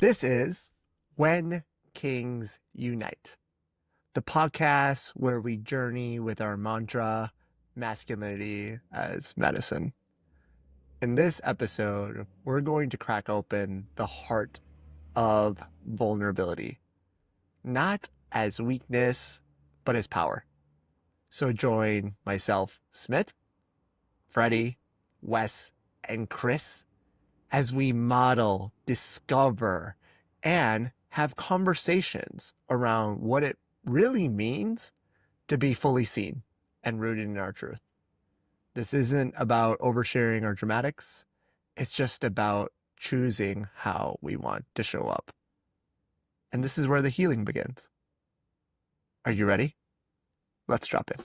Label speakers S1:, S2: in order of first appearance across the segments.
S1: This is When Kings Unite, the podcast where we journey with our mantra, masculinity as medicine. In this episode, we're going to crack open the heart of vulnerability, not as weakness, but as power. So join myself, Smit, Freddy, Wes, and Chris as we model, discover, and have conversations around what it really means to be fully seen and rooted in our truth. This isn't about oversharing or dramatics. It's just about choosing how we want to show up. And this is where the healing begins. Are you ready? Let's drop in.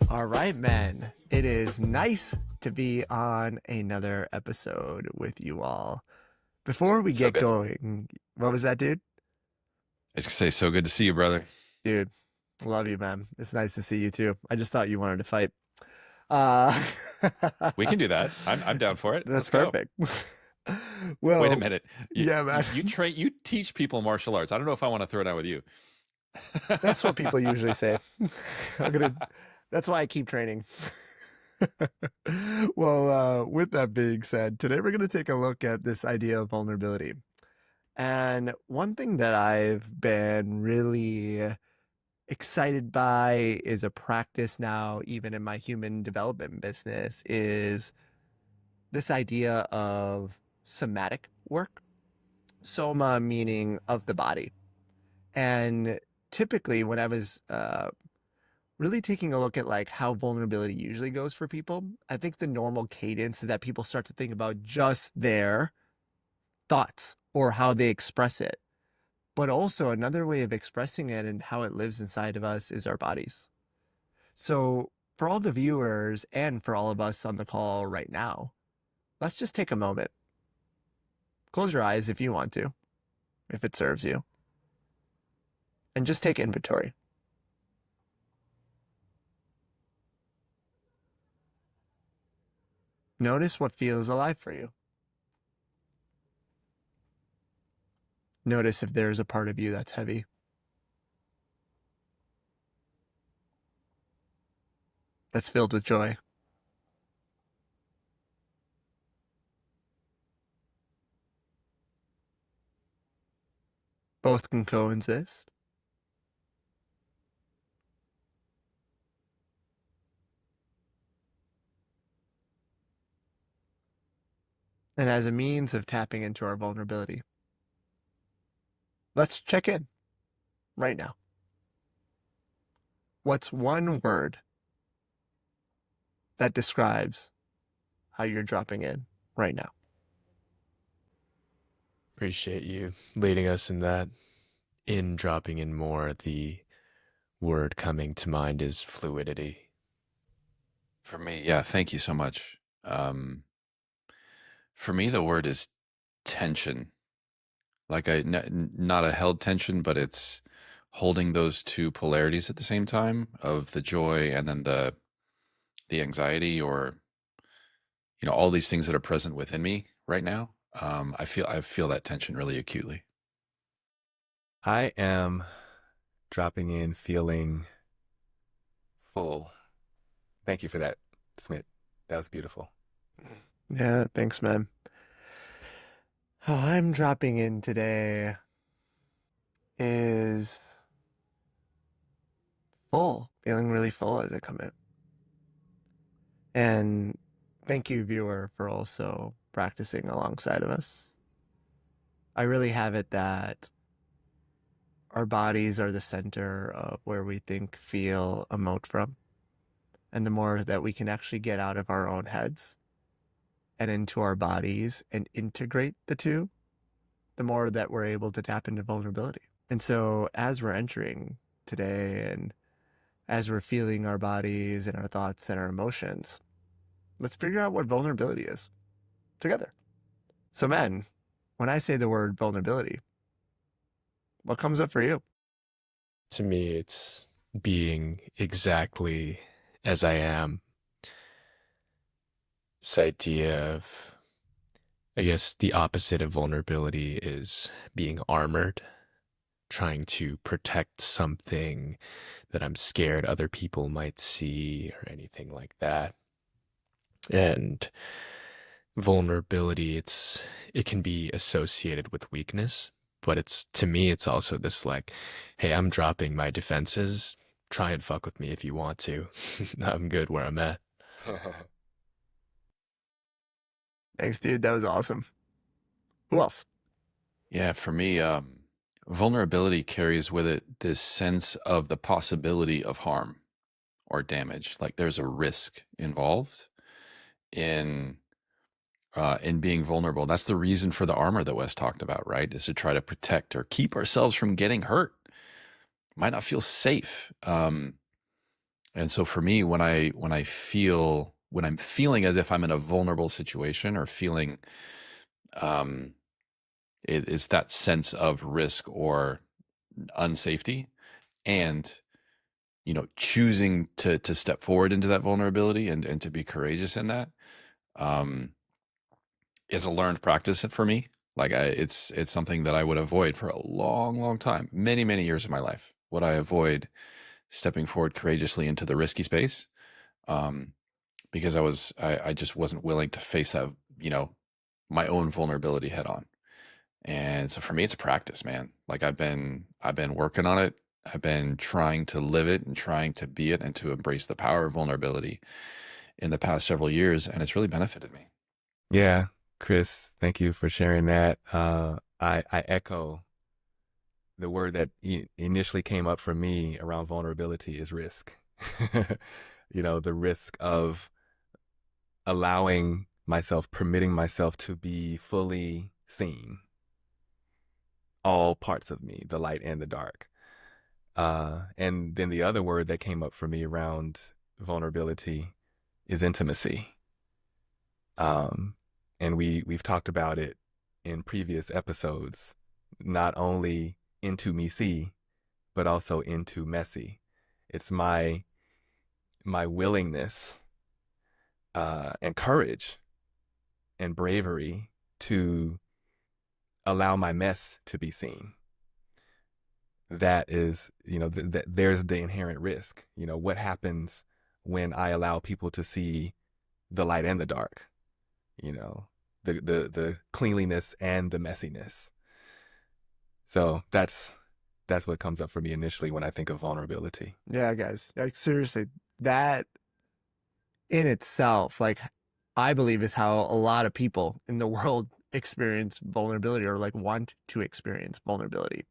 S1: All right, men. It is nice to be on another episode with you all. Before we
S2: So
S1: get
S2: good.
S1: going, what was that, dude?
S2: I just say, so good to see you, brother.
S1: Dude, love you, man. It's nice to see you too. I just thought you wanted to fight. Uh,
S2: We can do that. I'm down for it.
S1: that's
S2: Let's go.
S1: perfect.
S2: Wait a
S1: Well,
S2: minute. You
S1: yeah, man.
S2: you train you teach people martial arts. I don't know if I want to throw it out with you.
S1: That's what people usually say. I'm gonna. That's why I keep training. Well, with that being said, today we're gonna take a look at this idea of vulnerability. And one thing that I've been really excited by is a practice now, even in my human development business, is this idea of somatic work. Soma meaning of the body. And typically, when I was really taking a look at like how vulnerability usually goes for people, I think the normal cadence is that people start to think about just their thoughts or how they express it. But also another way of expressing it and how it lives inside of us is our bodies. So for all the viewers and for all of us on the call right now, let's just take a moment. Close your eyes if you want to, if it serves you, and just take inventory. Notice what feels alive for you. Notice if there's a part of you that's heavy. That's filled with joy. Both can coexist. And as a means of tapping into our vulnerability, let's check in right now. What's one word that describes how you're dropping in right now?
S3: Appreciate you leading us in that. In dropping in more, the word coming to mind is fluidity.
S2: For me, yeah, thank you so much. For me, the word is tension. Like not a held tension, but it's holding those two polarities at the same time of the joy and then the anxiety, or all these things that are present within me right now. I feel that tension really acutely.
S3: I am dropping in feeling full. Thank you for that, Smit. That was beautiful.
S1: Yeah, thanks, man. How I'm dropping in today is full, feeling really full as I come in. And thank you, viewer, for also practicing alongside of us. I really have it that our bodies are the center of where we think, feel, emote from. And the more that we can actually get out of our own heads and into our bodies and integrate the two, the more that we're able to tap into vulnerability. And so as we're entering today and as we're feeling our bodies and our thoughts and our emotions, let's figure out what vulnerability is together. So, men, when I say the word vulnerability, what comes up for you?
S3: To me, it's being exactly as I am. This idea of, I guess, the opposite of vulnerability is being armored, trying to protect something that I'm scared other people might see or anything like that. And vulnerability, it can be associated with weakness, but it's to me it's also this like, hey, I'm dropping my defenses. Try and fuck with me if you want to. I'm good where I'm at.
S1: Thanks, dude. That was awesome. Who else?
S2: Yeah, for me, vulnerability carries with it this sense of the possibility of harm or damage. Like there's a risk involved in in being vulnerable. That's the reason for the armor that Wes talked about, right? Is to try to protect or keep ourselves from getting hurt. Might not feel safe. And so for me, when I'm feeling as if I'm in a vulnerable situation or feeling um, it is that sense of risk or unsafety, and choosing to step forward into that vulnerability and to be courageous in that um, is a learned practice for me. Like it's something that I would avoid for a long, long time, many years of my life. Would I avoid stepping forward courageously into the risky space? Um, because I just wasn't willing to face that, you know, my own vulnerability head on. And so for me, it's a practice, man. Like I've been working on it. I've been trying to live it and trying to be it and to embrace the power of vulnerability in the past several years, and it's really benefited me.
S4: Yeah, Chris, thank you for sharing that. I echo the word that initially came up for me around vulnerability is risk. The risk of allowing myself, permitting myself to be fully seen, all parts of me, the light and the dark. And then the other word that came up for me around vulnerability is intimacy. Um, and we've talked about it in previous episodes, not only into me see, but also into messy. It's my willingness and courage and bravery to allow my mess to be seen. That is, there's the inherent risk. What happens when I allow people to see the light and the dark? You know, the cleanliness and the messiness. So that's what comes up for me initially when I think of vulnerability.
S1: Yeah, guys. Like seriously, that in itself, like I believe is how a lot of people in the world experience vulnerability or like want to experience vulnerability.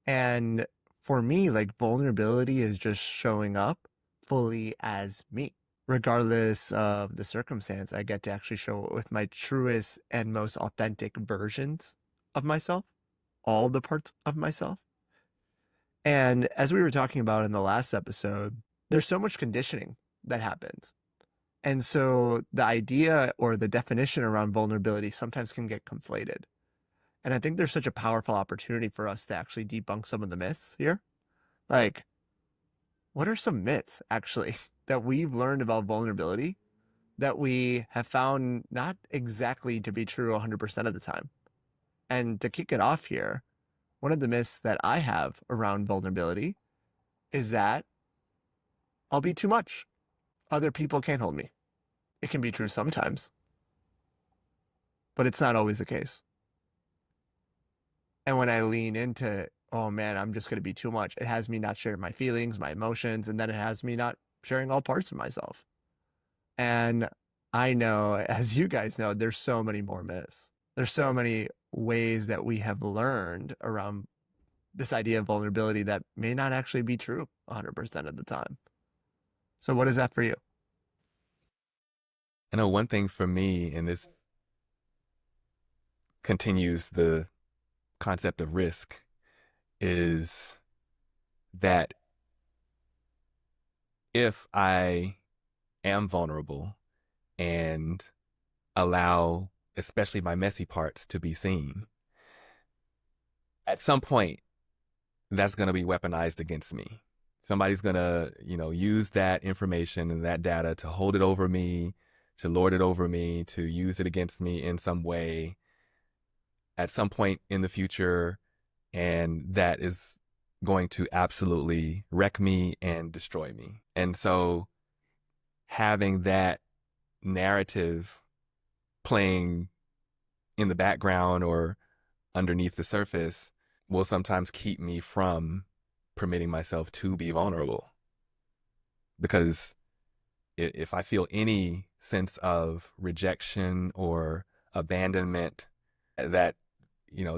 S1: And for me, like vulnerability is just showing up fully as me. Regardless of the circumstance, I get to actually show it with my truest and most authentic versions of myself, all the parts of myself. And as we were talking about in the last episode, there's so much conditioning that happens. And so the idea or the definition around vulnerability sometimes can get conflated. And I think there's such a powerful opportunity for us to actually debunk some of the myths here. Like, what are some myths actually that we've learned about vulnerability that we have found not exactly to be true 100% of the time? And to kick it off here, one of the myths that I have around vulnerability is that I'll be too much. Other people can't hold me. It can be true sometimes, but it's not always the case. And when I lean into, oh man, I'm just going to be too much, it has me not sharing my feelings, my emotions, and then it has me not sharing all parts of myself. And I know, as you guys know, there's so many more myths. There's so many ways that we have learned around this idea of vulnerability that may not actually be true 100% of the time. So, what is that for you?
S4: I know one thing for me, and this continues the concept of risk, is that if I am vulnerable and allow, especially my messy parts, to be seen, at some point, that's going to be weaponized against me. Somebody's gonna, use that information and that data to hold it over me, to lord it over me, to use it against me in some way at some point in the future. And that is going to absolutely wreck me and destroy me. And so having that narrative playing in the background or underneath the surface will sometimes keep me from permitting myself to be vulnerable. Because if I feel any sense of rejection or abandonment, that,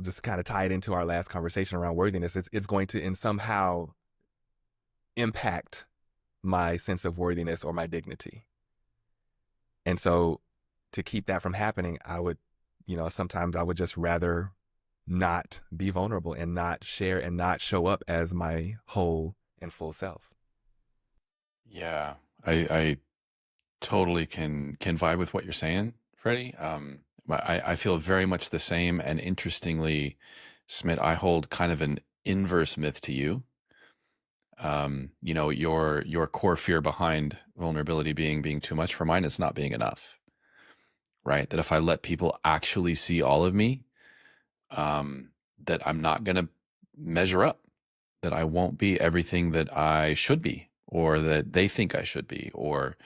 S4: just kind of tied into our last conversation around worthiness, it's going to in somehow impact my sense of worthiness or my dignity. And so to keep that from happening, I would, sometimes I would just rather not be vulnerable and not share and not show up as my whole and full self.
S2: Yeah, I totally can vibe with what you're saying, Freddie. But I feel very much the same. And interestingly, Smith, I hold kind of an inverse myth to you. Your core fear behind vulnerability being too much, for mine is not being enough, right? That if I let people actually see all of me, that I'm not going to measure up, that I won't be everything that I should be, or that they think I should be, or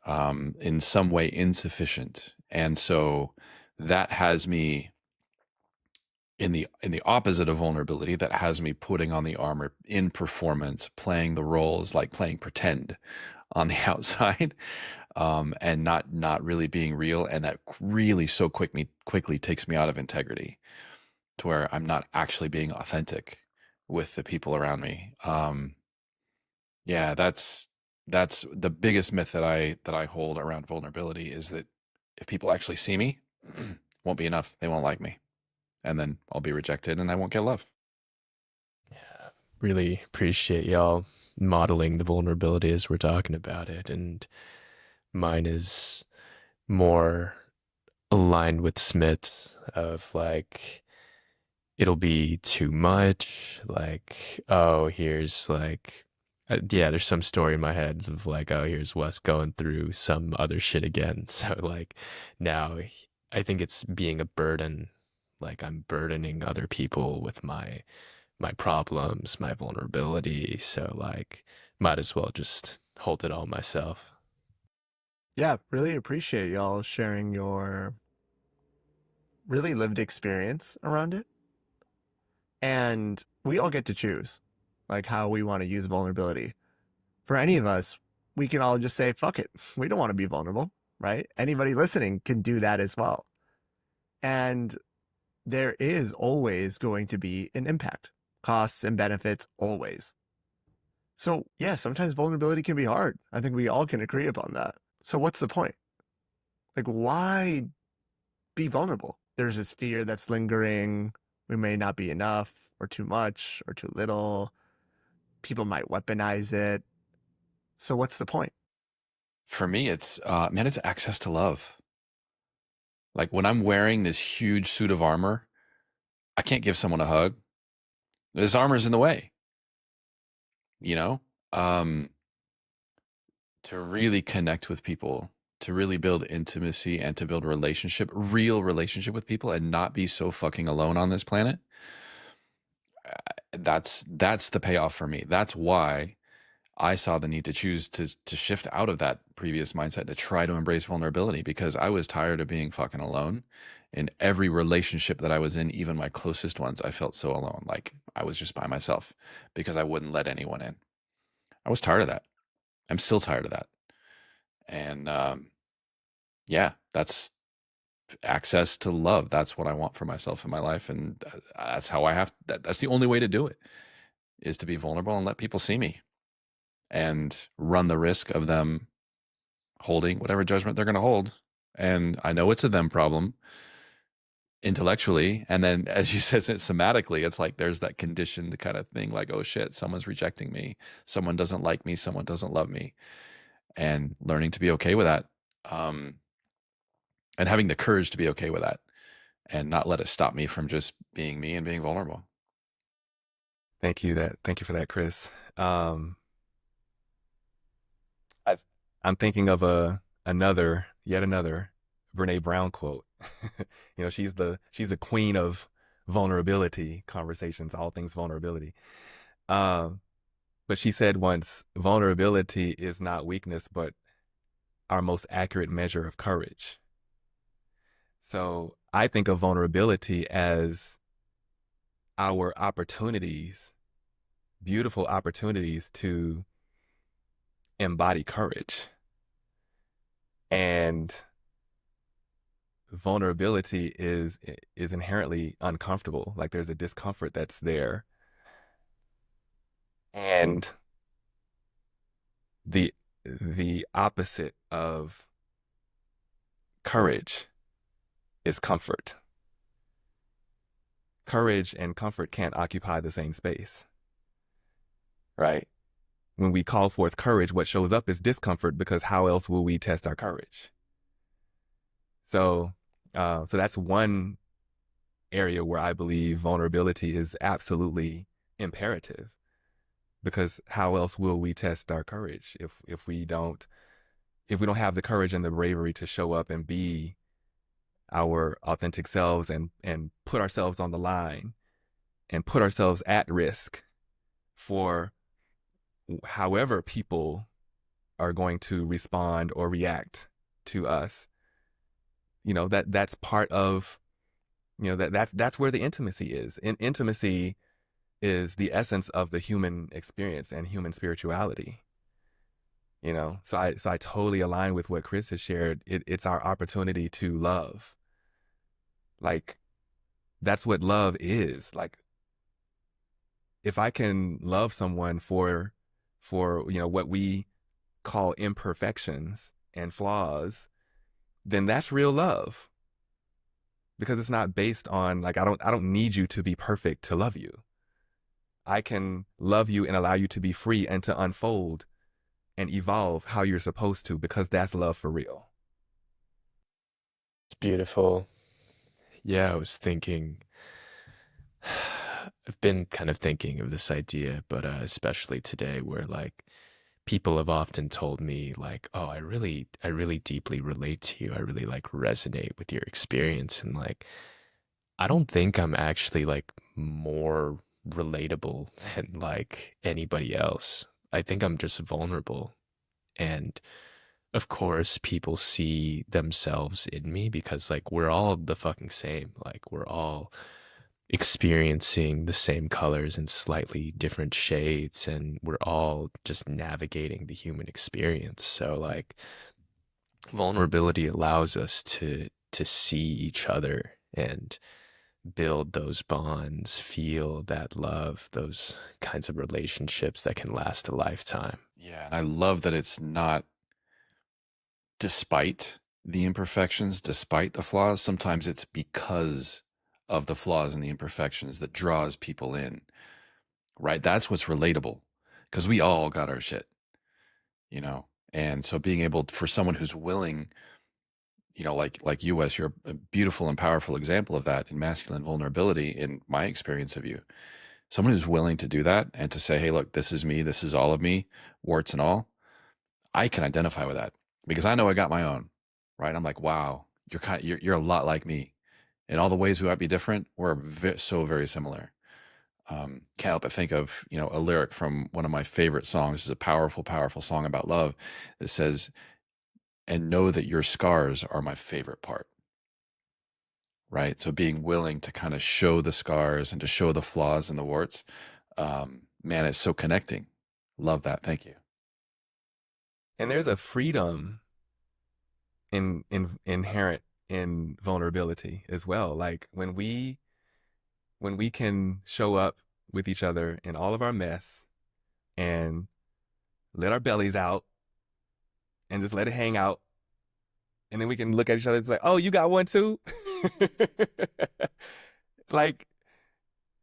S2: in some way insufficient. And so that has me in the opposite of vulnerability, that has me putting on the armor in performance, playing the roles, like playing pretend on the outside, and not really being real. And that really so quickly takes me out of integrity, to where I'm not actually being authentic with the people around me. Yeah, that's the biggest myth that I hold around vulnerability, is that if people actually see me, won't be enough. They won't like me, and then I'll be rejected, and I won't get love.
S3: Yeah, really appreciate y'all modeling the vulnerability as we're talking about it. And mine is more aligned with Smith's, of like, it'll be too much. Like, oh, here's like, yeah, there's some story in my head of like, oh, here's Wes going through some other shit again. So like now I think it's being a burden. Like I'm burdening other people with my problems, my vulnerability. So like might as well just hold it all myself.
S1: Yeah, really appreciate y'all sharing your really lived experience around it. And we all get to choose like how we want to use vulnerability. For any of us, we can all just say, fuck it. We don't want to be vulnerable, right? Anybody listening can do that as well. And there is always going to be an impact, costs and benefits, always. So, yeah, sometimes vulnerability can be hard. I think we all can agree upon that. So, what's the point? Like, why be vulnerable? There's this fear that's lingering. We may not be enough, or too much, or too little. People might weaponize it. So, what's the point?
S2: For me, it's man, it's access to love. Like when I'm wearing this huge suit of armor, I can't give someone a hug. This armor's in the way, you know? Um, to really connect with people, to really build intimacy and to build real relationship with people, and not be so fucking alone on this planet. That's the payoff for me. That's why I saw the need to choose to shift out of that previous mindset, to try to embrace vulnerability, because I was tired of being fucking alone. In every relationship that I was in, even my closest ones, I felt so alone. Like I was just by myself because I wouldn't let anyone in. I was tired of that. I'm still tired of that. And yeah, that's access to love. That's what I want for myself in my life, and that's how I have. That's the only way to do it, is to be vulnerable and let people see me, and run the risk of them holding whatever judgment they're going to hold. And I know it's a them problem intellectually. And then, as you said, somatically, it's like there's that conditioned kind of thing, like, oh shit, someone's rejecting me. Someone doesn't like me. Someone doesn't love me. And learning to be okay with that. And having the courage to be okay with that, and not let it stop me from just being me and being vulnerable.
S4: Thank you for that, Chris. I, I'm thinking of yet another Brene Brown quote. She's the queen of vulnerability conversations, all things vulnerability. Um, but she said once, vulnerability is not weakness, but our most accurate measure of courage. So I think of vulnerability as our opportunities, beautiful opportunities to embody courage. And vulnerability is inherently uncomfortable. Like there's a discomfort that's there. And the the opposite of courage is comfort. Courage and comfort can't occupy the same space, right? When we call forth courage, what shows up is discomfort because how else will we test our courage? So that's one area where I believe vulnerability is absolutely imperative because how else will we test our courage if we don't have the courage and the bravery to show up and be our authentic selves and put ourselves on the line and put ourselves at risk for however people are going to respond or react to us. That's part of that's where the intimacy is. Intimacy is the essence of the human experience and human spirituality. So I totally align with what Chris has shared. It's our opportunity to love. Like that's what love is. Like if I can love someone for what we call imperfections and flaws, then that's real love because it's not based on like I don't need you to be perfect to love you. I can love you and allow you to be free and to unfold and evolve how you're supposed to because that's love for real.
S3: It's beautiful. Yeah, I was thinking, I've been kind of thinking of this idea, but especially today, where like people have often told me, like, "Oh, I really deeply relate to you. I really like resonate with your experience," and like, I don't think I'm actually like more relatable than like anybody else. I think I'm just vulnerable, and of course, people see themselves in me because like we're all the fucking same. Like we're all experiencing the same colors in slightly different shades, and we're all just navigating the human experience. So like vulnerability allows us to see each other and build those bonds, feel that love, those kinds of relationships that can last a lifetime.
S2: Yeah, and I love that it's not despite the imperfections, despite the flaws. Sometimes it's because of the flaws and the imperfections that draws people in, right? That's what's relatable because we all got our shit, you know? And so being able for someone who's willing, like you, Wes, you're a beautiful and powerful example of that in masculine vulnerability in my experience of you. Someone who's willing to do that and to say, hey, look, this is me, this is all of me, warts and all. I can identify with that because I know I got my own, right? I'm like, wow, you're a lot like me. In all the ways we might be different, we're so very similar. Can't help but think of a lyric from one of my favorite songs. It's a powerful, powerful song about love. It says, "And know that your scars are my favorite part." Right. So being willing to kind of show the scars and to show the flaws and the warts, man, it's so connecting. Love that. Thank you.
S4: And there's a freedom inherent in vulnerability as well. Like when we can show up with each other in all of our mess and let our bellies out and just let it hang out, and then we can look at each other and say, "Oh, you got one too." Like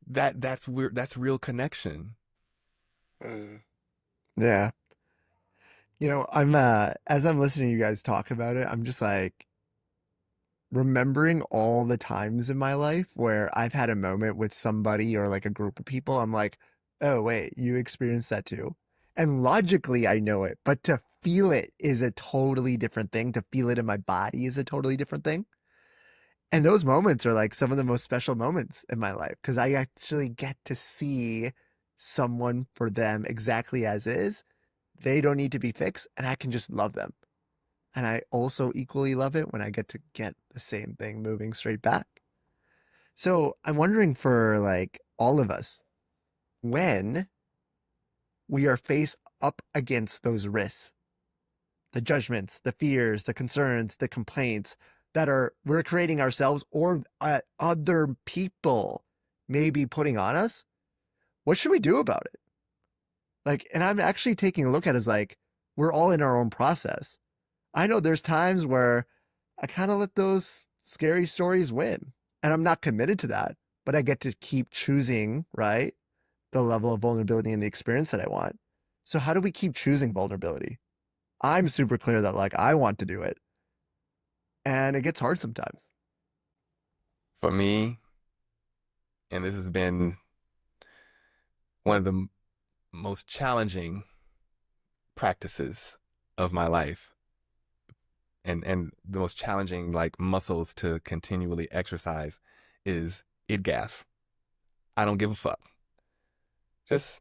S4: that's weird. That's real connection.
S1: Yeah. I'm as I'm listening to you guys talk about it, I'm just like remembering all the times in my life where I've had a moment with somebody or like a group of people. I'm like, Oh, wait, you experienced that too? And logically, I know it, but to feel it is a totally different thing. To feel it in my body is a totally different thing. And those moments are like some of the most special moments in my life because I actually get to see someone for them exactly as is. They don't need to be fixed, and I can just love them. And I also equally love it when I get to get the same thing moving straight back. So I'm wondering for like all of us, when we are faced up against those risks, the judgments, the fears, the concerns, the complaints that are we're creating ourselves or other people may be putting on us, what should we do about it? Like, and I'm actually taking a look at it as like we're all in our own process. I know there's times where I kind of let those scary stories win, and I'm not committed to that, but I get to keep choosing, right? The level of vulnerability and the experience that I want. So how do we keep choosing vulnerability? I'm super clear that like I want to do it, and it gets hard sometimes.
S4: For me, and this has been one of the most challenging practices of my life, and the most challenging like muscles to continually exercise is idgaf. I don't give a fuck. Just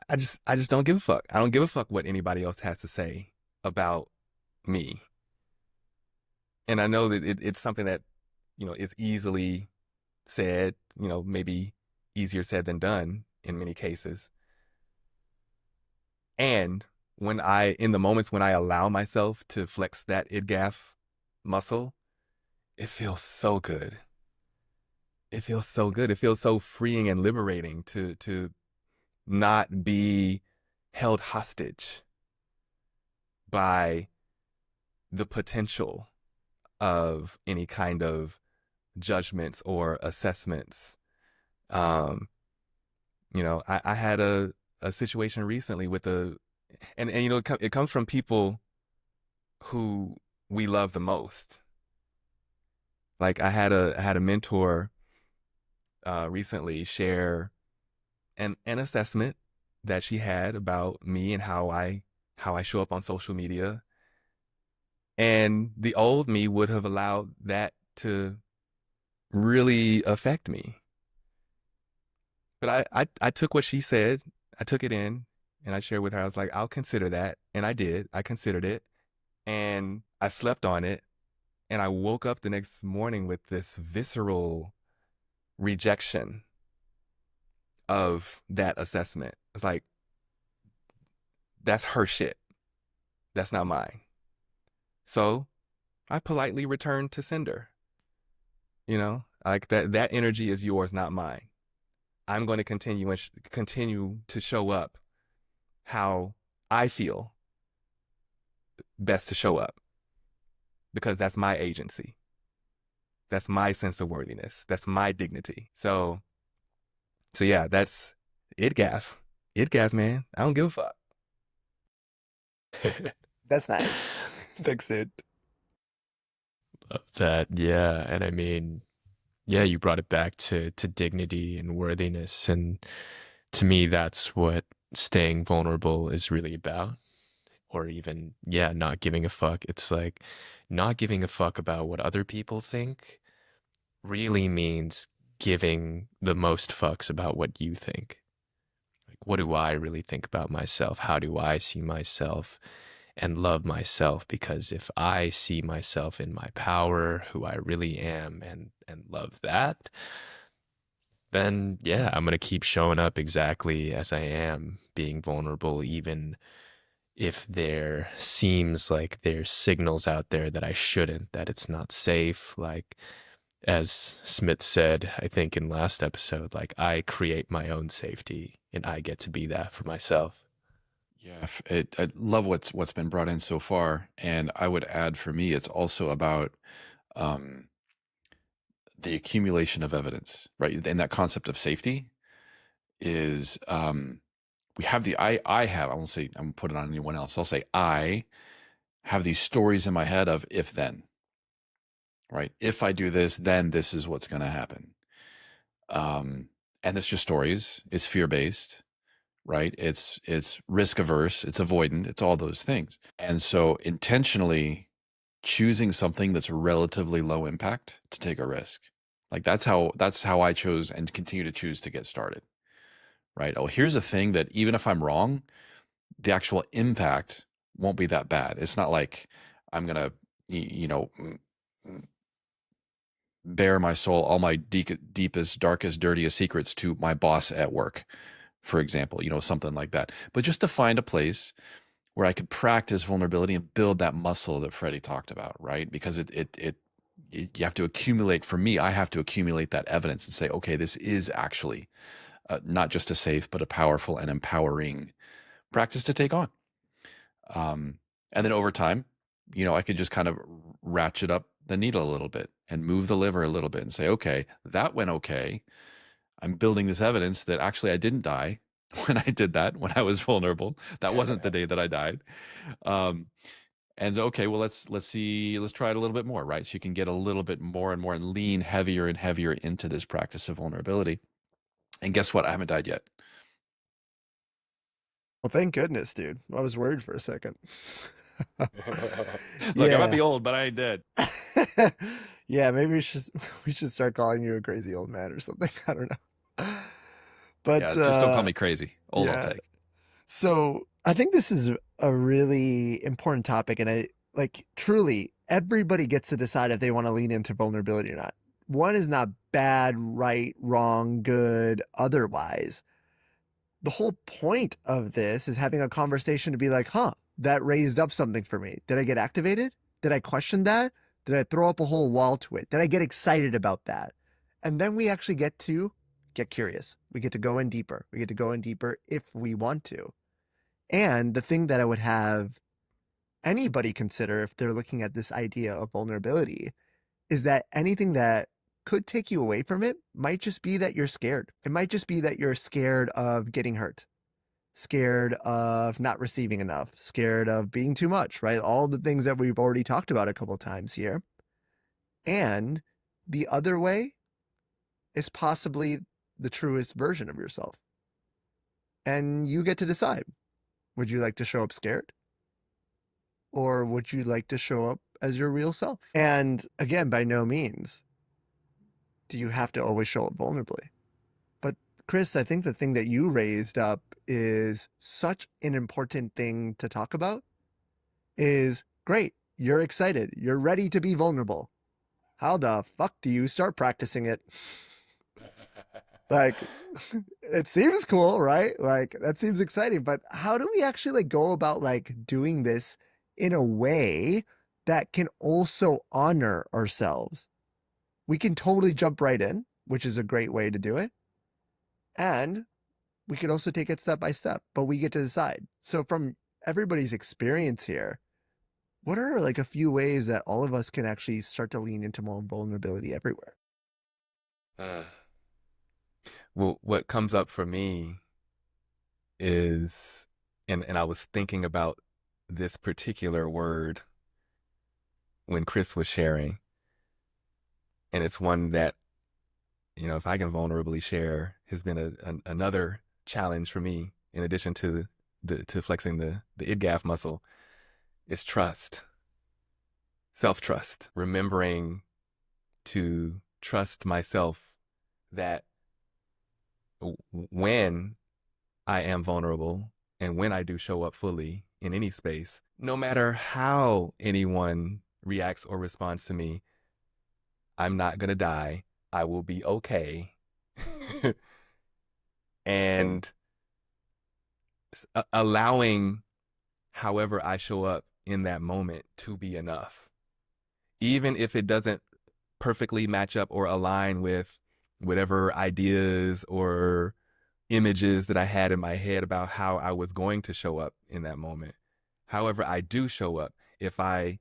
S4: I just don't give a fuck. I don't give a fuck what anybody else has to say about me. And I know that it's something that, is easily said, maybe easier said than done in many cases. And in the moments when I allow myself to flex that idgaf muscle, it feels so good. It feels so good. It feels so freeing and liberating to not be held hostage by the potential of any kind of judgments or assessments. Um, I had a situation recently with and it comes from people who we love the most. Like I had a mentor recently share an assessment that she had about me and how I show up on social media. And the old me would have allowed that to really affect me. But I took what she said, I took it in, and I shared with her. I was like, I'll consider that. And I did. I considered it. And I slept on it. And I woke up the next morning with this visceral rejection of that assessment. It's like, that's her shit. That's not mine. So I politely returned to sender. Like that energy is yours, not mine. I'm going to continue to show up how I feel best to show up because that's my agency. That's my sense of worthiness. That's my dignity. So yeah, that's it gaff. It gaff, man. I don't give a fuck.
S1: That's nice. Thanks, dude.
S3: Love that. Yeah. And I mean, yeah, you brought it back to dignity and worthiness. And to me, that's what staying vulnerable is really about. Or even, yeah, not giving a fuck. It's like not giving a fuck about what other people think really means giving the most fucks about what you think. Like, what do I really think about myself? How do I see myself and love myself? Because if I see myself in my power, who I really am, and love that, then yeah, I'm going to keep showing up exactly as I am, being vulnerable, even if there seems like there's signals out there that I shouldn't, that it's not safe. Like, as Smit said, I think in last episode, like I create my own safety and I get to be that for myself.
S2: Yeah, I love what's been brought in so far, and I would add for me, it's also about um, the accumulation of evidence, right? And that concept of safety is we have I won't say I'm put it on anyone else. I'll say I have these stories in my head of if then, right? If I do this, then this is what's going to happen. Um, and it's just stories. It's fear-based, right? It's risk averse, it's avoidant, it's all those things. And so intentionally choosing something that's relatively low impact to take a risk. Like that's how I chose and continue to choose to get started. Right? Oh, here's a thing that even if I'm wrong, the actual impact won't be that bad. It's not like I'm going to bare my soul, all my deepest, darkest, dirtiest secrets to my boss at work, for example, something like that. But just to find a place where I could practice vulnerability and build that muscle that Freddie talked about, right? Because you have to accumulate. For me, I have to accumulate that evidence and say, okay, this is actually not just a safe, but a powerful and empowering practice to take on. And then over time, I could just kind of ratchet up the needle a little bit and move the liver a little bit and say, okay, that went okay. I'm building this evidence that actually I didn't die when I did that, when I was vulnerable. That wasn't the day that I died. And okay, well, let's try it a little bit more, right? So you can get a little bit more and more and lean heavier and heavier into this practice of vulnerability. And guess what? I haven't died yet.
S1: Well, thank goodness, dude. I was worried for a second.
S2: Look, I might be old, but I ain't dead.
S1: Yeah, maybe we should start calling you a crazy old man or something. I don't know. But
S2: yeah, just don't call me crazy. Old,
S1: yeah.
S2: I'll take.
S1: So I think this is a really important topic, and truly everybody gets to decide if they want to lean into vulnerability or not. One is not bad, right, wrong, good, otherwise. The whole point of this is having a conversation to be like, huh, that raised up something for me. Did I get activated? Did I question that? Did I throw up a whole wall to it? Did I get excited about that? And then we actually get to get curious. We get to go in deeper. We get to go in deeper if we want to. And the thing that I would have anybody consider if they're looking at this idea of vulnerability is that anything that could take you away from it might just be that you're scared. It might just be that you're scared of getting hurt, scared of not receiving enough, scared of being too much, right? All the things that we've already talked about a couple of times here. And the other way is possibly the truest version of yourself. And you get to decide. Would you like to show up scared? Or would you like to show up as your real self? And again, by no means do you have to always show up vulnerably. But Chris, I think the thing that you raised up is such an important thing to talk about is great. You're excited. You're ready to be vulnerable. How the fuck do you start practicing it? Like, it seems cool, right? Like, that seems exciting, but how do we actually go about doing this in a way that can also honor ourselves? We can totally jump right in, which is a great way to do it. And we can also take it step by step, but we get to decide. So from everybody's experience here, what are a few ways that all of us can actually start to lean into more vulnerability everywhere?
S4: Well, what comes up for me is, and I was thinking about this particular word when Chris was sharing, and it's one that, if I can vulnerably share, has been another challenge for me, in addition to flexing the id-gaf muscle, is trust, self-trust, remembering to trust myself that when I am vulnerable and when I do show up fully in any space, no matter how anyone reacts or responds to me, I'm not going to die. I will be okay. And allowing however I show up in that moment to be enough. Even if it doesn't perfectly match up or align with whatever ideas or images that I had in my head about how I was going to show up in that moment. However I do show up, if I,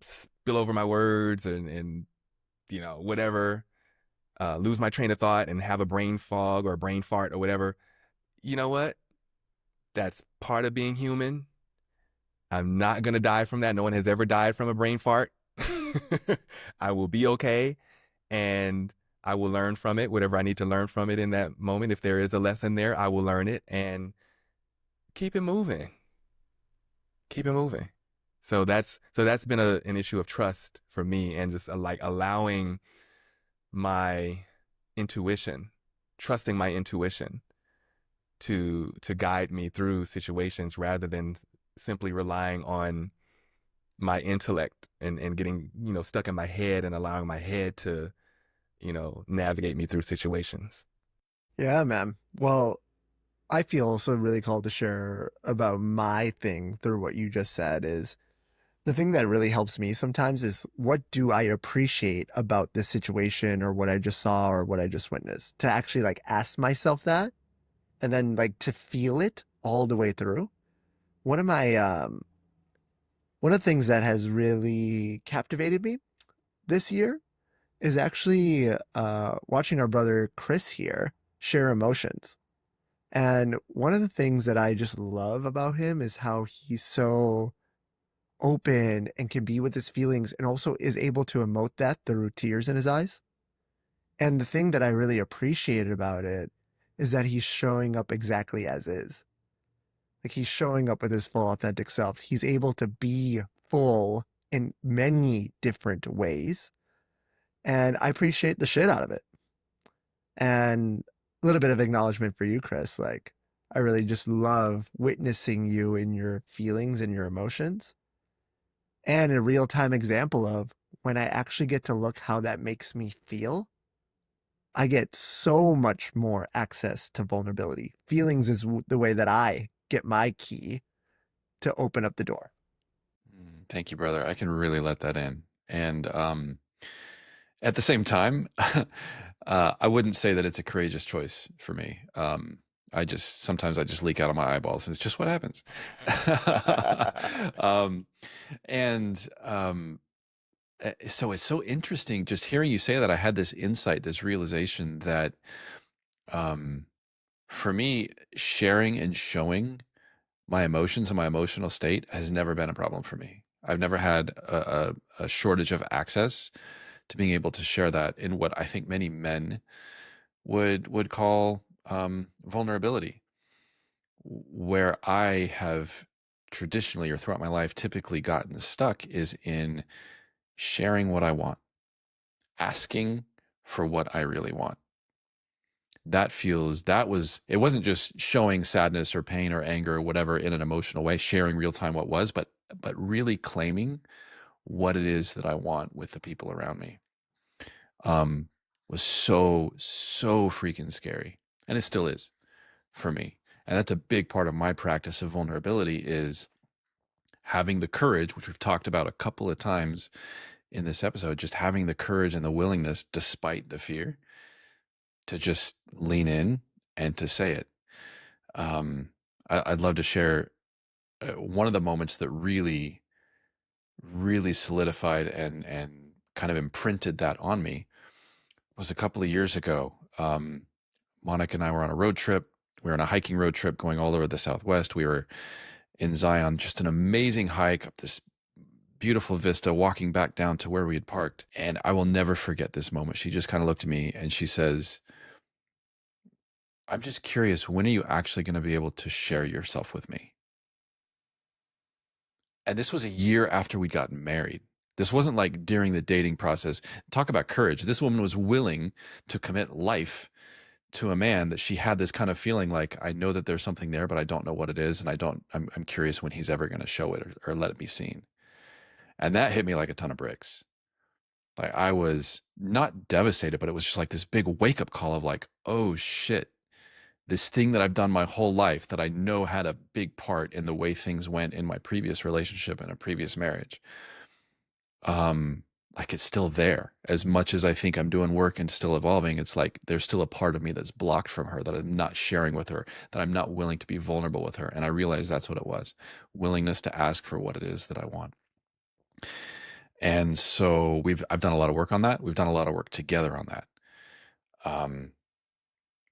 S4: spill over my words and whatever, lose my train of thought and have a brain fog or a brain fart or whatever, you know what? That's part of being human. I'm not going to die from that. No one has ever died from a brain fart. I will be okay. And I will learn from it, whatever I need to learn from it in that moment. If there is a lesson there, I will learn it and keep it moving. Keep it moving. So that's been an issue of trust for me, and just like allowing my intuition, trusting my intuition to guide me through situations rather than simply relying on my intellect and getting, stuck in my head and allowing my head to, navigate me through situations.
S1: Yeah, man. Well, I feel also really called to share about my thing through what you just said is the thing that really helps me sometimes is what do I appreciate about this situation or what I just saw or what I just witnessed? To actually like ask myself that and then like to feel it all the way through. One of my one of the things that has really captivated me this year is actually watching our brother Chris here share emotions. And one of the things that I just love about him is how he's so open and can be with his feelings and also is able to emote that through tears in his eyes. And the thing that I really appreciated about it is that he's showing up exactly as is. Like he's showing up with his full authentic self. He's able to be full in many different ways. And I appreciate the shit out of it. And a little bit of acknowledgement for you, Chris. Like, I really just love witnessing you in your feelings and your emotions. And a real time example of when I actually get to look how that makes me feel, I get so much more access to vulnerability. Feelings is the way that I get my key to open up the door.
S2: Thank you, brother. I can really let that in. And at the same time, I wouldn't say that it's a courageous choice for me. Sometimes I just leak out of my eyeballs, and it's just what happens. um, and so it's so interesting just hearing you say that. I had this insight, this realization that um, for me, sharing and showing my emotions and my emotional state has never been a problem for me. I've never had a shortage of access to being able to share that in what I think many men would call vulnerability. Where I have traditionally or throughout my life typically gotten stuck is in sharing what I want, asking for what I really want. It wasn't just showing sadness or pain or anger or whatever in an emotional way, sharing real time what was, but really claiming what it is that I want with the people around me. Was so freaking scary, and it still is for me. And that's a big part of my practice of vulnerability, is having the courage, which we've talked about a couple of times in this episode, just having the courage and the willingness, despite the fear, to just lean in and to say it. I'd love to share one of the moments that really solidified and kind of imprinted that on me was a couple of years ago. Monica and I were on a road trip. We were on a hiking road trip going all over the Southwest. We were in Zion, just an amazing hike up this beautiful vista, walking back down to where we had parked. And I will never forget this moment. She just kind of looked at me and she says, "I'm just curious, when are you actually going to be able to share yourself with me?" And this was a year after we'd gotten married. This wasn't like during the dating process. Talk about courage. This woman was willing to commit life to a man that she had this kind of feeling like, I know that there's something there, but I don't know what it is. And I'm curious when he's ever going to show it or let it be seen. And that hit me like a ton of bricks. Like, I was not devastated, but it was just like this big wake up call of like, oh shit, this thing that I've done my whole life that I know had a big part in the way things went in my previous relationship and a previous marriage. Like, it's still there. As much as I think I'm doing work and still evolving, it's like there's still a part of me that's blocked from her, that I'm not sharing with her, that I'm not willing to be vulnerable with her. And I realized that's what it was. Willingness to ask for what it is that I want. And so I've done a lot of work on that. We've done a lot of work together on that.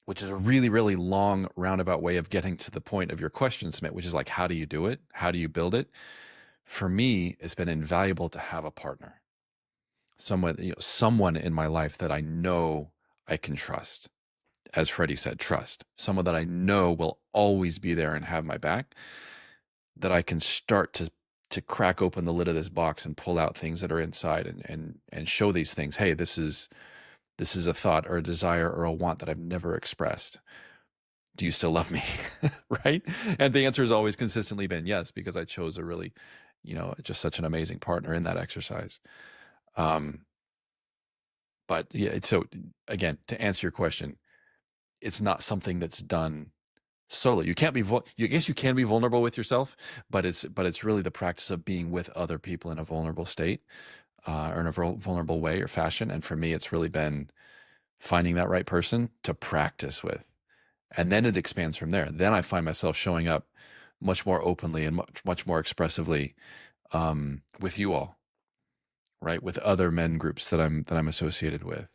S2: Which is a really, really long roundabout way of getting to the point of your question, Smit, which is like, how do you do it? How do you build it? For me, it's been invaluable to have a partner, someone in my life that I know I can trust. As Freddy said, trust. Someone that I know will always be there and have my back, that I can start to crack open the lid of this box and pull out things that are inside and show these things. Hey, this is a thought or a desire or a want that I've never expressed. Do you still love me? Right? And the answer has always consistently been yes, because I chose a really, just such an amazing partner in that exercise. But yeah, so again, to answer your question, it's not something that's done solo. You can't be, I guess you can be vulnerable with yourself, but it's really the practice of being with other people in a vulnerable state, or in a vulnerable way or fashion. And for me, it's really been finding that right person to practice with. And then it expands from there. Then I find myself showing up much more openly and much more expressively, with you all, right? With other men groups that I'm associated with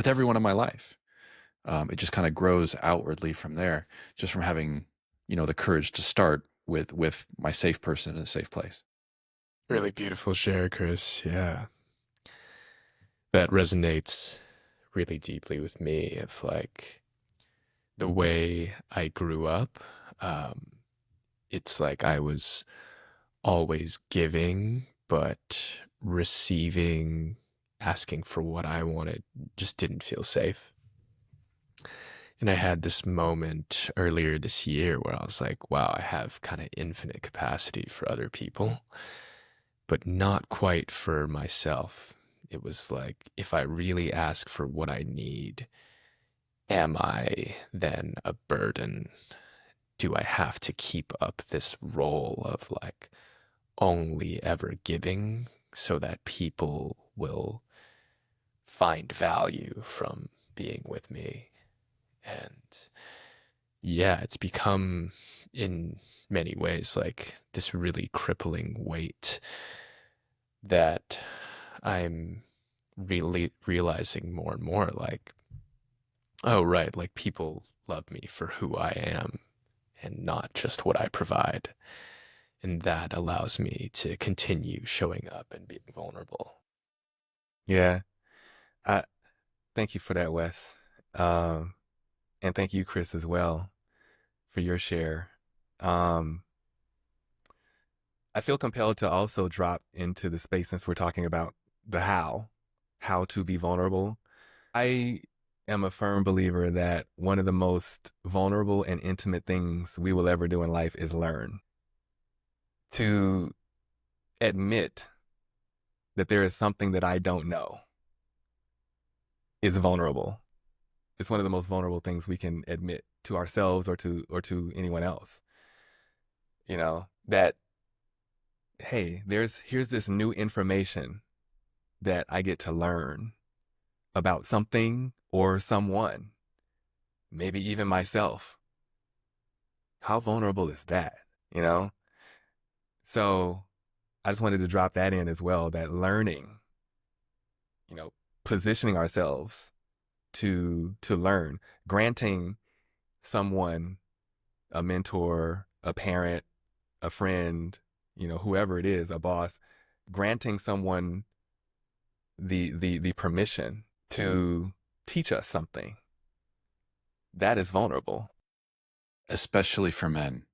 S2: everyone in my life. It just kind of grows outwardly from there, just from having, the courage to start with my safe person in a safe place.
S3: Really beautiful share, Chris. Yeah. That resonates really deeply with me of like the way I grew up. It's like I was always giving, but receiving, asking for what I wanted just didn't feel safe. And I had this moment earlier this year where I was like, wow, I have kind of infinite capacity for other people, but not quite for myself. It was like, if I really ask for what I need, am I then a burden? Do I have to keep up this role of like only ever giving so that people will find value from being with me? And yeah, it's become in many ways like this really crippling weight that I'm really realizing more and more like, oh, right, like people love me for who I am and not just what I provide. And that allows me to continue showing up and being vulnerable.
S4: Yeah. I thank you for that, Wes. Um, and thank you, Chris, as well, for your share. Um, I feel compelled to also drop into the space since we're talking about the how to be vulnerable. I am a firm believer that one of the most vulnerable and intimate things we will ever do in life is learn. To admit that there is something that I don't know is vulnerable. It's one of the most vulnerable things we can admit to ourselves or to anyone else. That hey, here's this new information that I get to learn about something or someone, maybe even myself. How vulnerable is that? You know? So I just wanted to drop that in as well, that learning, positioning ourselves to learn, granting someone, a mentor, a parent, a friend, whoever it is, a boss, granting someone the permission to teach us something. That is vulnerable.
S2: Especially for men.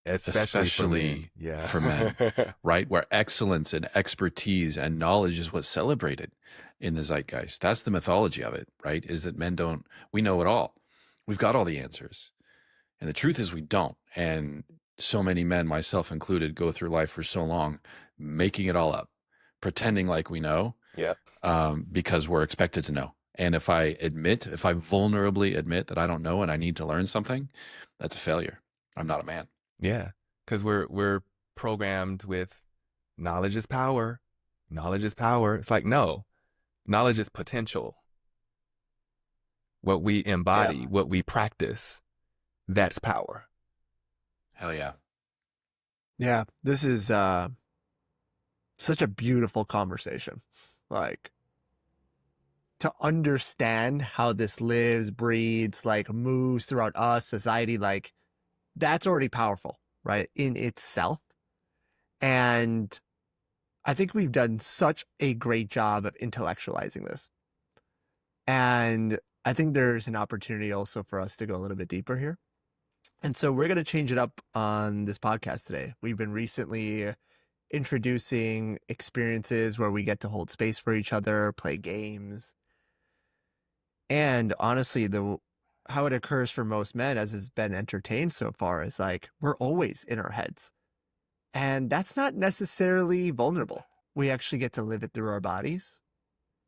S4: Especially for men.
S2: Especially
S4: Yeah.
S2: for men, right? Where excellence and expertise and knowledge is what's celebrated in the zeitgeist. That's the mythology of it, right? Is that we know it all. We've got all the answers. And the truth is we don't. And so many men, myself included, go through life for so long, making it all up, pretending like we know,
S4: Yeah.
S2: because we're expected to know. And if I vulnerably admit that I don't know and I need to learn something, that's a failure. I'm not a man.
S4: Yeah. Because we're programmed with knowledge is power. Knowledge is power. It's like, no, knowledge is potential. What we embody, what we practice, that's power.
S2: Hell yeah.
S1: Yeah, this is such a beautiful conversation. Like, to understand how this lives, breathes, like moves throughout us, society, like that's already powerful, right? In itself. And I think we've done such a great job of intellectualizing this. And I think there's an opportunity also for us to go a little bit deeper here. And so we're going to change it up on this podcast today. We've been recently introducing experiences where we get to hold space for each other, play games. And honestly, how it occurs for most men, as it's been entertained so far, is like we're always in our heads. And that's not necessarily vulnerable. We actually get to live it through our bodies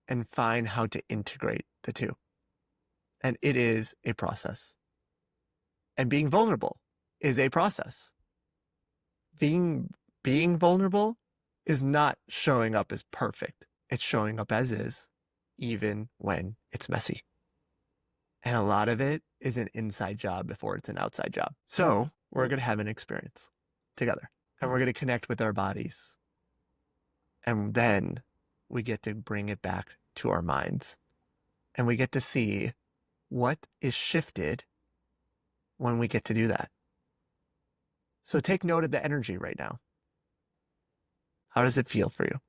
S1: and find how to integrate the two. And it is a process. And being vulnerable is a process. Being vulnerable is not showing up as perfect. It's showing up as is, even when it's messy. And a lot of it is an inside job before it's an outside job. So we're going to have an experience together and we're going to connect with our bodies. And then we get to bring it back to our minds and we get to see what is shifted when we get to do that. So take note of the energy right now. How does it feel for you?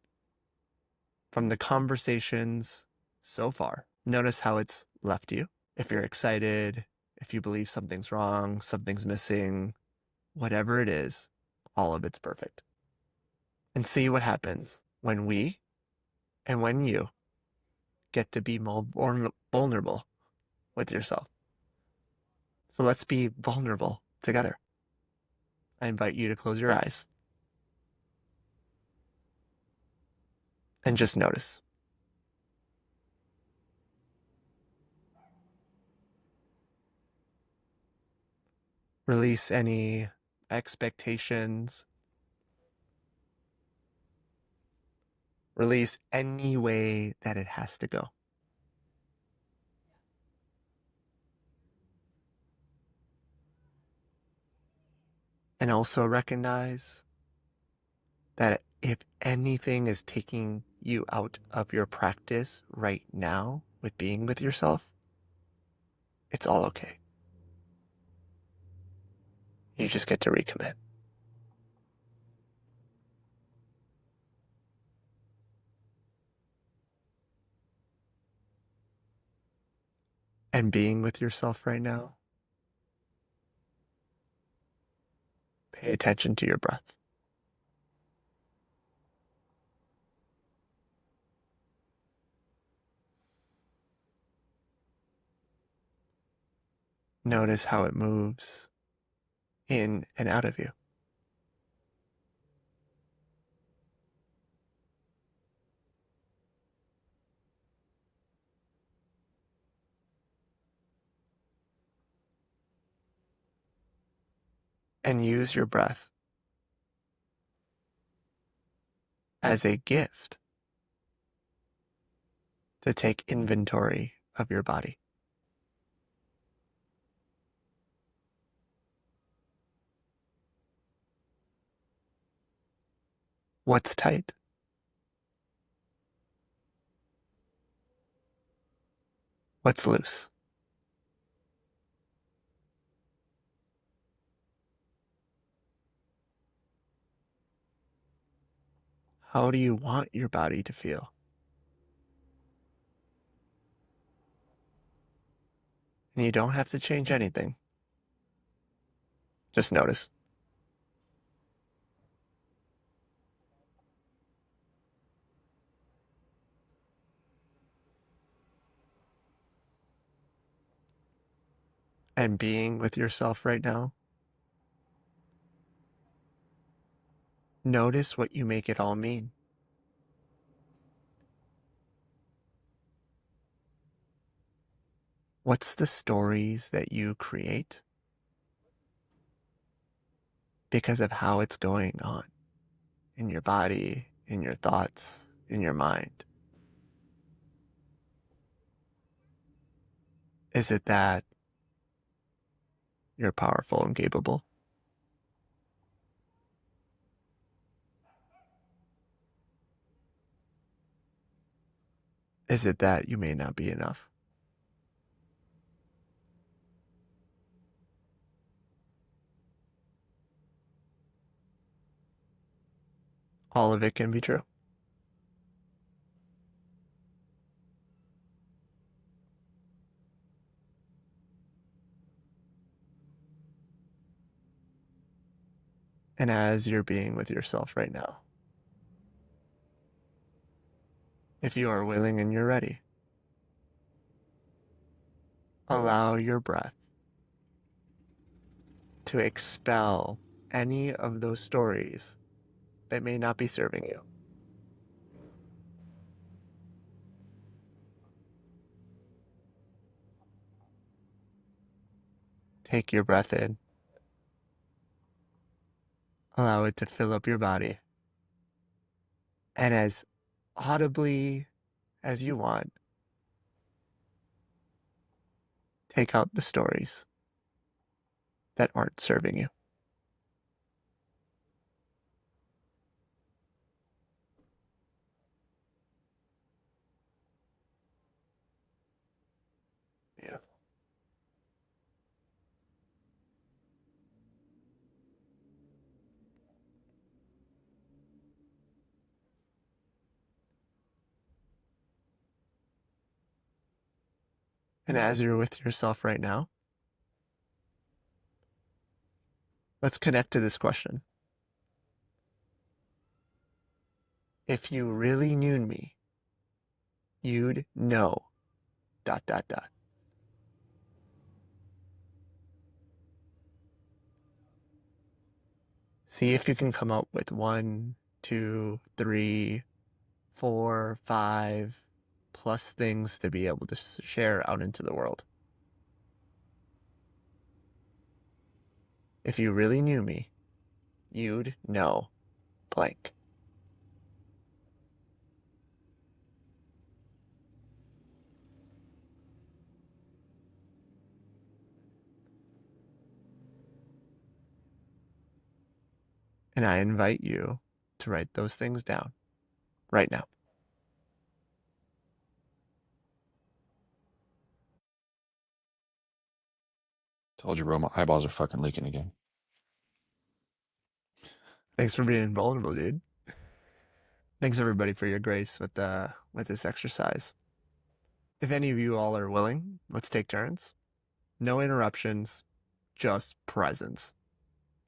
S1: From the conversations so far, notice how it's left you. If you're excited, if you believe something's wrong, something's missing, whatever it is, all of it's perfect. And see what happens when we and when you get to be more vulnerable with yourself. So let's be vulnerable together. I invite you to close your eyes and just notice. Release any expectations. Release any way that it has to go. And also recognize that if anything is taking you out of your practice right now with being with yourself, it's all okay. You just get to recommit. And being with yourself right now, pay attention to your breath. Notice how it moves in and out of you. And use your breath as a gift to take inventory of your body. What's tight? What's loose? How do you want your body to feel? And you don't have to change anything. Just notice. And being with yourself right now, notice what you make it all mean. What's the stories that you create because of how it's going on in your body, in your thoughts, in your mind? Is it that you're powerful and capable? Is it that you may not be enough? All of it can be true. And as you're being with yourself right now, if you are willing and you're ready, allow your breath to expel any of those stories that may not be serving you. Take your breath in. Allow it to fill up your body. And as audibly as you want, take out the stories that aren't serving you. Beautiful. And as you're with yourself right now, let's connect to this question. If you really knew me, you'd know ... dot, dot, dot. See if you can come up with 1, 2, 3, 4, 5 plus things to be able to share out into the world. If you really knew me, you'd know blank. And I invite you to write those things down right now.
S2: Told you, bro, my eyeballs are fucking leaking again.
S1: Thanks for being vulnerable, dude. Thanks everybody for your grace with this exercise. If any of you all are willing, let's take turns. No interruptions, just presence,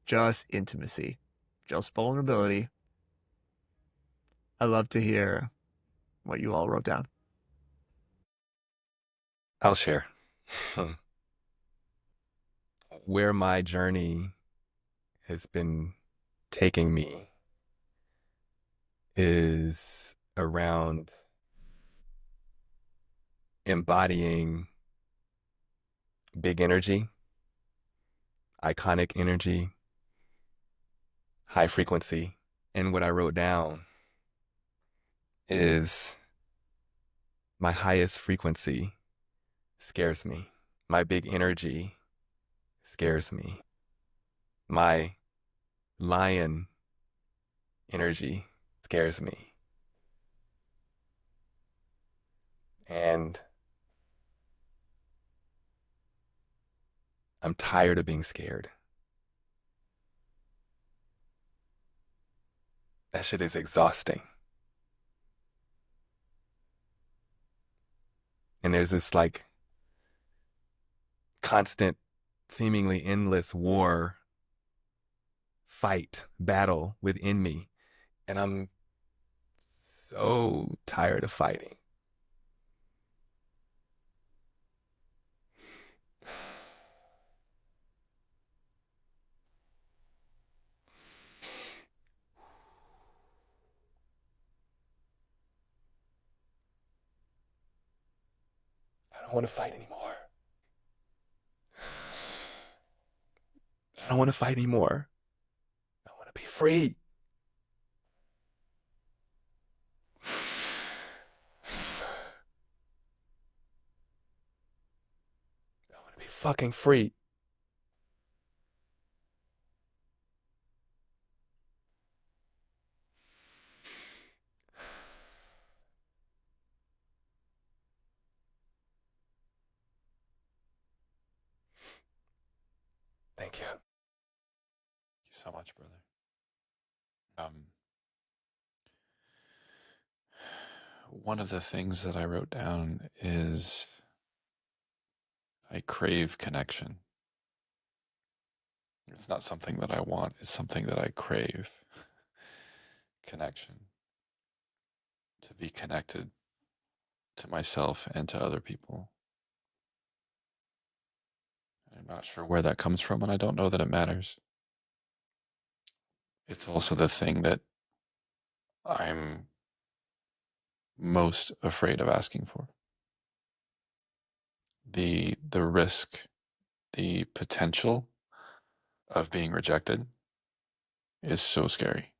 S1: just intimacy, just vulnerability. I love to hear what you all wrote down.
S4: I'll share. Where my journey has been taking me is around embodying big energy, iconic energy, high frequency. And what I wrote down is my highest frequency scares me. My big energy scares me. My lion energy scares me. And I'm tired of being scared. That shit is exhausting. And there's this like constant, seemingly endless war, fight, battle within me. And I'm so tired of fighting. I don't want to fight anymore. I don't want to fight anymore. I want to be free. I want to be fucking free. Thank you.
S2: Thank you so much, brother. One of the things that I wrote down is I crave connection. It's not something that I want, it's something that I crave. Connection. To be connected to myself and to other people. I'm not sure where that comes from, and I don't know that it matters. It's also the thing that I'm most afraid of asking for. The risk, the potential of being rejected is so scary.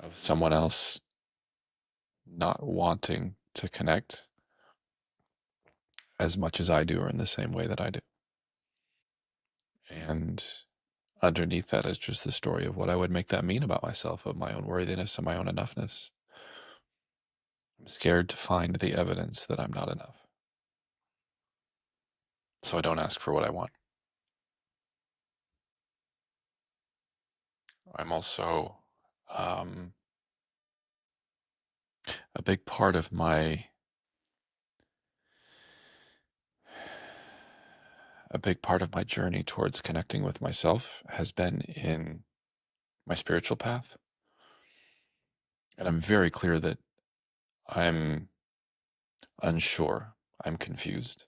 S2: Of someone else not wanting to connect as much as I do or in the same way that I do. And underneath that is just the story of what I would make that mean about myself, of my own worthiness and my own enoughness. I'm scared to find the evidence that I'm not enough. So I don't ask for what I want. I'm also a big part of my journey towards connecting with myself has been in my spiritual path. And I'm very clear that I'm unsure. I'm confused.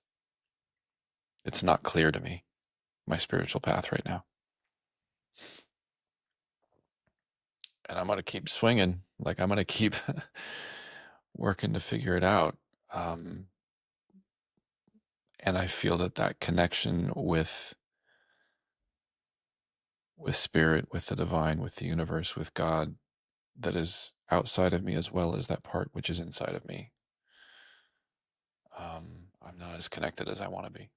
S2: It's not clear to me, my spiritual path right now. And I'm going to keep swinging. Like, I'm going to keep working to figure it out. And I feel that connection with spirit, with the divine, with the universe, with God, that is outside of me as well as that part which is inside of me. I'm not as connected as I want to be.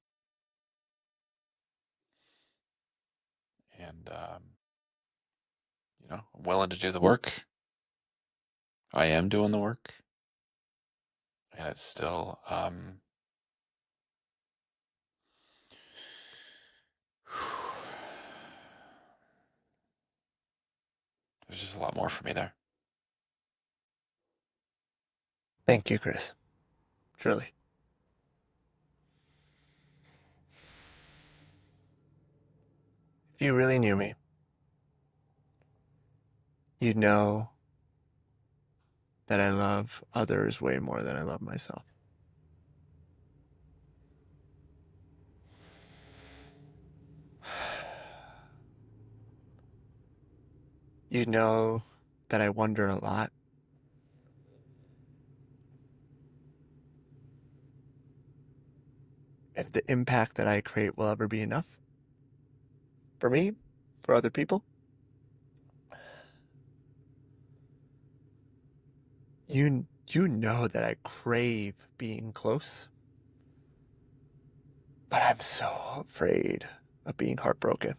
S2: And, I'm willing to do the work. I am doing the work. And it's still, there's just a lot more for me there.
S1: Thank you, Chris. Truly. If you really knew me, you'd know that I love others way more than I love myself. You'd know that I wonder a lot if the impact that I create will ever be enough for me, for other people. You know that I crave being close, but I'm so afraid of being heartbroken.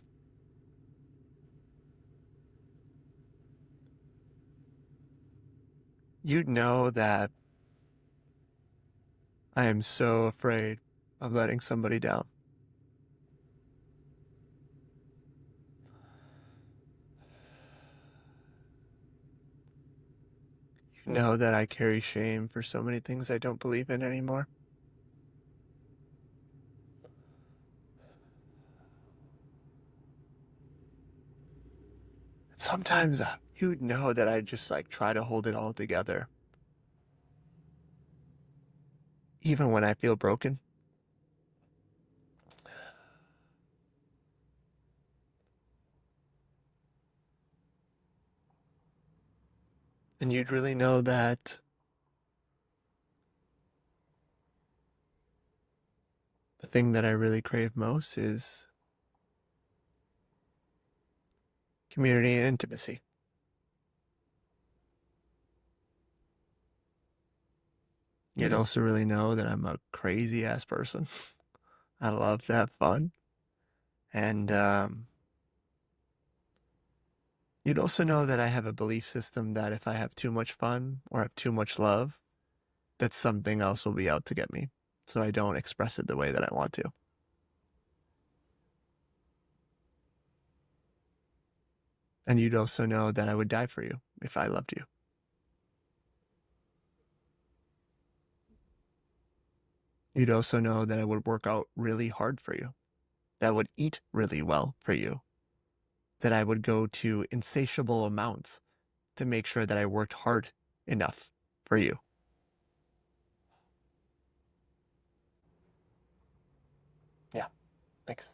S1: You know that I am so afraid of letting somebody down. You know that I carry shame for so many things I don't believe in anymore. Sometimes you'd know that I just like try to hold it all together. Even when I feel broken. And you'd really know that the thing that I really crave most is community and intimacy. You'd also really know that I'm a crazy ass person. I love to have fun. And you'd also know that I have a belief system that if I have too much fun or have too much love, that something else will be out to get me. So I don't express it the way that I want to. And you'd also know that I would die for you if I loved you. You'd also know that I would work out really hard for you that would eat really well for you, that I would go to insatiable amounts to make sure that I worked hard enough for you. Yeah, thanks.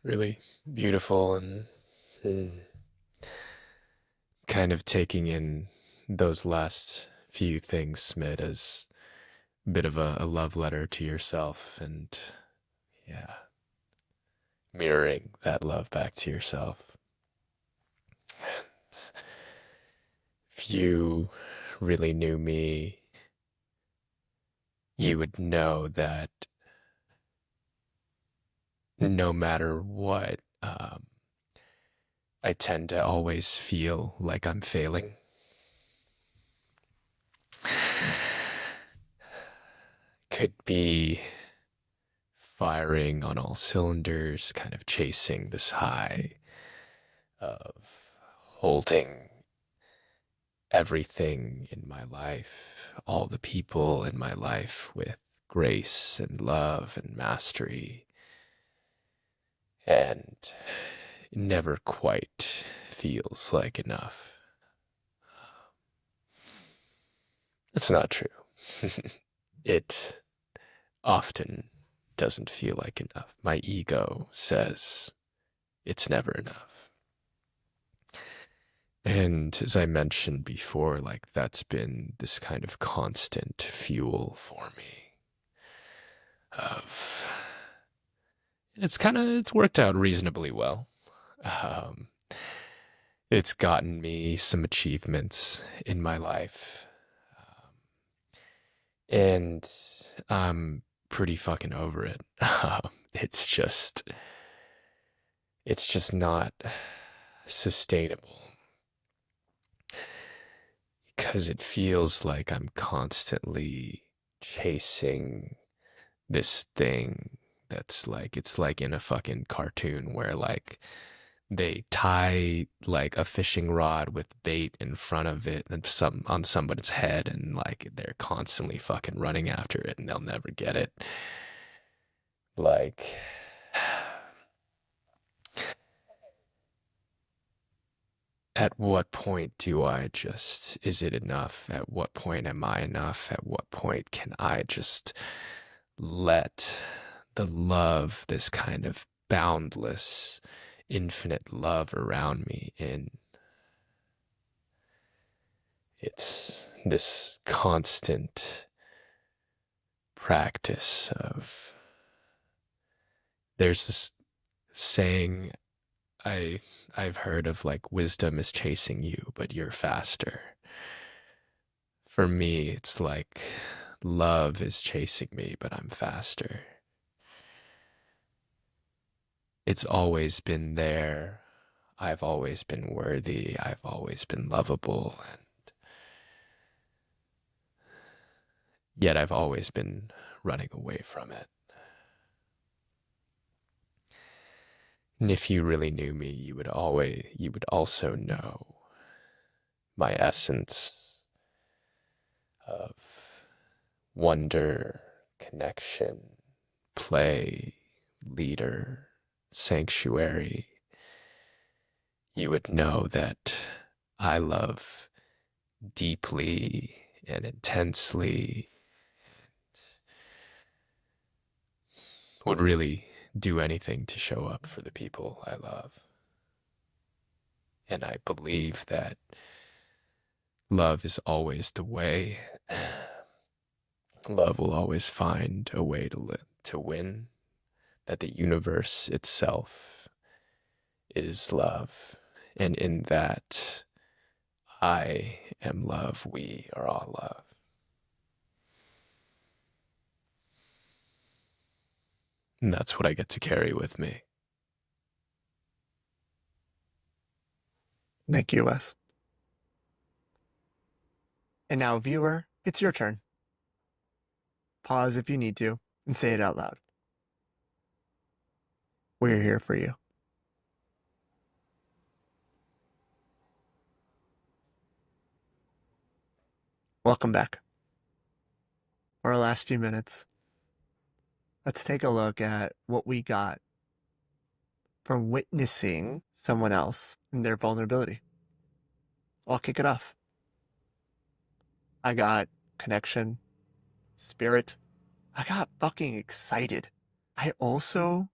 S3: Really beautiful and kind of taking in those last few things, Smit, as a bit of a love letter to yourself and, yeah, mirroring that love back to yourself. If you really knew me, you would know that no matter what, I tend to always feel like I'm failing. Could be firing on all cylinders, kind of chasing this high of holding everything in my life, all the people in my life with grace and love and mastery. And it never quite feels like enough. It's not true. It often doesn't feel like enough. My ego says it's never enough. And as I mentioned before, like that's been this kind of constant fuel for me of it's worked out reasonably well. Um, it's gotten me some achievements in my life. And I'm pretty fucking over it. It's just not sustainable because it feels like I'm constantly chasing this thing that's like it's like in a fucking cartoon where like they tie like a fishing rod with bait in front of it and some on somebody's head and like they're constantly fucking running after it and they'll never get it. Like at what point do I just, is it enough? At what point am I enough? At what point can I just let the love, this kind of boundless, infinite love around me in? It's this constant practice of, there's this saying I I've heard of like wisdom is chasing you, but you're faster. For me, it's like love is chasing me, but I'm faster. It's always been there. I've always been worthy. I've always been lovable. And yet I've always been running away from it. And if you really knew me, you would also know my essence of wonder, connection, play, leader, sanctuary. You would know that I love deeply and intensely, would really do anything to show up for the people I love. And I believe that love is always the way. Love will always find a way to win, that the universe itself is love. And in that, I am love. We are all love. And that's what I get to carry with me.
S1: Thank you, Wes. And now, viewer, it's your turn. Pause if you need to and say it out loud. We're here for you. Welcome back. For our last few minutes, let's take a look at what we got from witnessing someone else and their vulnerability. I'll kick it off. I got connection, spirit. I got fucking excited. I also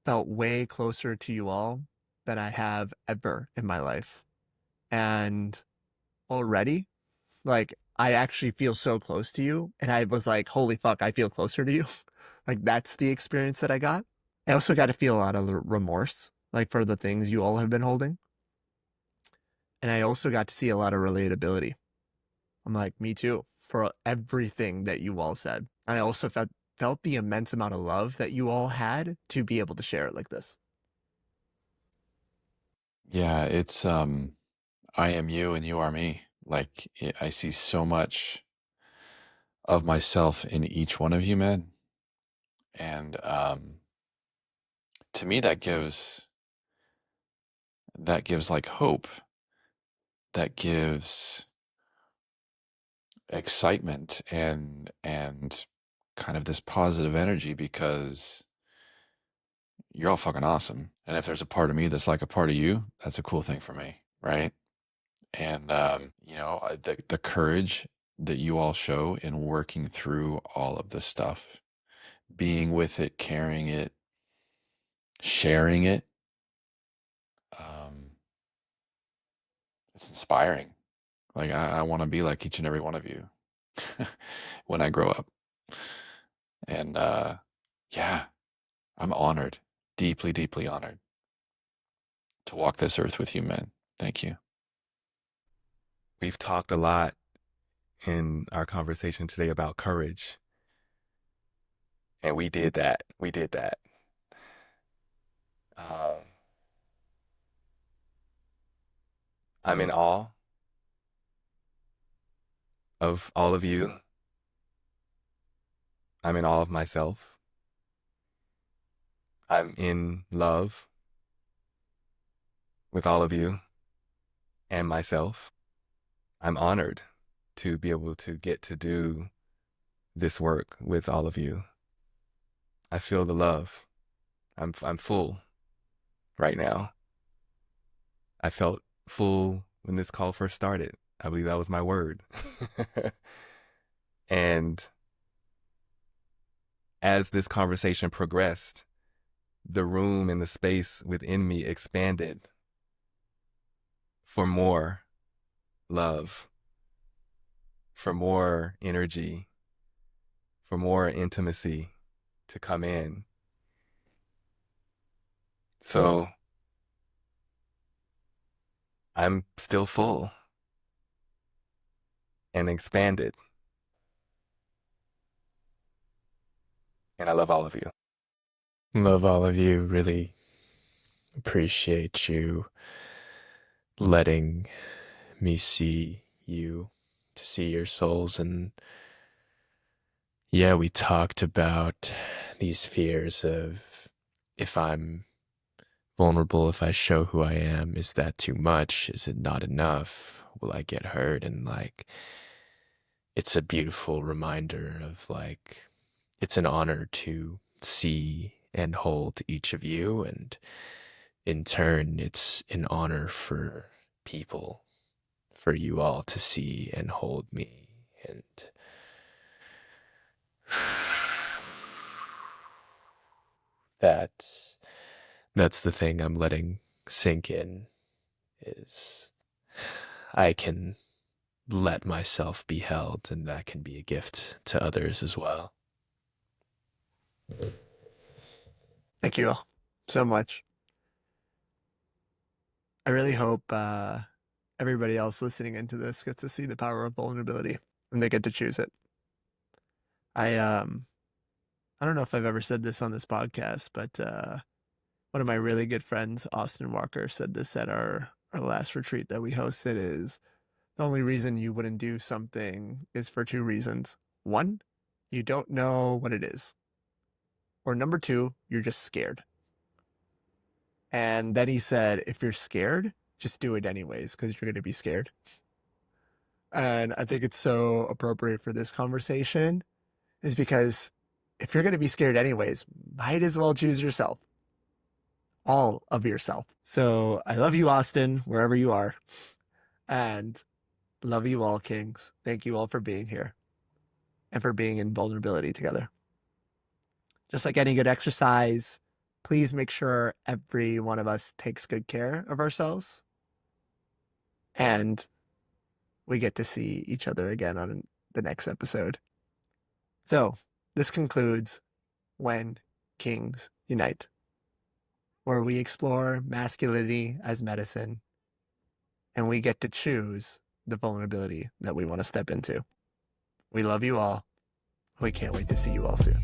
S1: felt way closer to you all than I have ever in my life. And already, like, I actually feel so close to you. And I was like, holy fuck, I feel closer to you. Like, that's the experience that I got. I also got to feel a lot of remorse, like, for the things you all have been holding. And I also got to see a lot of relatability. I'm like, me too, for everything that you all said. And I also felt the immense amount of love that you all had to be able to share it like this.
S2: Yeah, it's I am you and you are me. Like I see so much of myself in each one of you men. And to me that gives like hope. That gives excitement and kind of this positive energy because you're all fucking awesome. And if there's a part of me that's like a part of you, that's a cool thing for me, right? And the courage that you all show in working through all of this stuff, being with it, carrying it, sharing it, um, it's inspiring. Like I want to be like each and every one of you when I grow up. And yeah, I'm honored, deeply, deeply honored to walk this earth with you men. Thank you.
S4: We've talked a lot in our conversation today about courage. And we did that. We did that. Um, I'm in awe of all of you. I'm in awe of myself. I'm in love with all of you and myself. I'm honored to be able to get to do this work with all of you. I feel the love. I'm full right now. I felt full when this call first started. I believe that was my word. And as this conversation progressed, the room and the space within me expanded for more love, for more energy, for more intimacy to come in. So I'm still full and expanded. And I love all of you.
S3: Love all of you. Really appreciate you letting me see you, to see your souls. And yeah, we talked about these fears of, if I'm vulnerable, if I show who I am, is that too much? Is it not enough? Will I get hurt? And like, it's a beautiful reminder of like, it's an honor to see and hold each of you. And in turn, it's an honor for people, for you all to see and hold me. And that's the thing I'm letting sink in, is I can let myself be held, and that can be a gift to others as well.
S1: Thank you all so much. I really hope everybody else listening into this gets to see the power of vulnerability and they get to choose it. I don't know if I've ever said this on this podcast, but one of my really good friends, Austin Walker, said this at our last retreat that we hosted, is the only reason you wouldn't do something is for two reasons. One, you don't know what it is. Or number two, you're just scared. And then he said, if you're scared, just do it anyways, because you're going to be scared. And I think it's so appropriate for this conversation, is because if you're going to be scared anyways, might as well choose yourself. All of yourself. So I love you, Austin, wherever you are. And love you all, Kings. Thank you all for being here and for being in vulnerability together. Just like any good exercise, please make sure every one of us takes good care of ourselves. And we get to see each other again on the next episode. So this concludes When Kings Unite, where we explore masculinity as medicine, and we get to choose the vulnerability that we want to step into. We love you all. We can't wait to see you all soon.